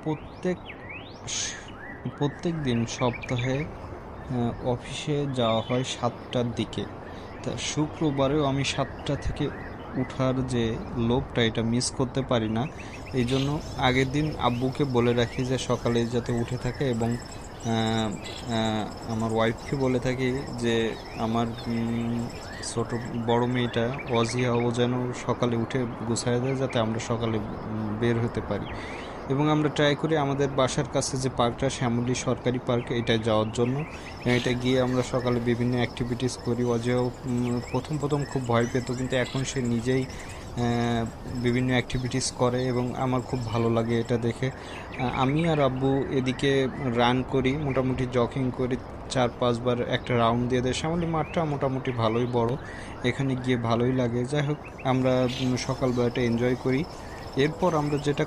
প্রত্যেক প্রত্যেক দিন সপ্তাহে অফিসে যাওয়া হয় 7টার দিকে। তা শুক্রবারেও আমি 7টা থেকে উঠার যে লোভটা এটা মিস করতে পারি না। এই জন্য আগের দিন আব্বুকে বলে রাখি যে সকালে যাতে উঠে থাকে, এবং আমার ওয়াইফকে বলে থাকি যে আমার ছোট বড় মেয়েটা অজিয়া, ও যেন সকালে উঠে গুছায় দেয় যাতে আমরা সকালে বের হতে পারি। এবং আমরা ট্রাই করি আমাদের বাসার কাছে যে পার্কটা, শ্যামলী সরকারি পার্ক, এটায় যাওয়ার জন্য। এটা গিয়ে আমরা সকালে বিভিন্ন অ্যাক্টিভিটিস করি। অজেয় প্রথম প্রথম খুব ভয় পেত, কিন্তু এখন সে নিজেই বিভিন্ন অ্যাক্টিভিটিস করে এবং আমার খুব ভালো লাগে এটা দেখে। আমি আর আব্বু এদিকে রান করি, মোটামুটি জগিং করি 4-5 বার একটা রাউন্ড দিয়ে দেয়। শ্যামলী মাঠটা মোটামুটি ভালোই বড়, এখানে গিয়ে ভালোই লাগে। যাই হোক, আমরা সকালবেলাটা এনজয় করি। এরপর আমরা যেটা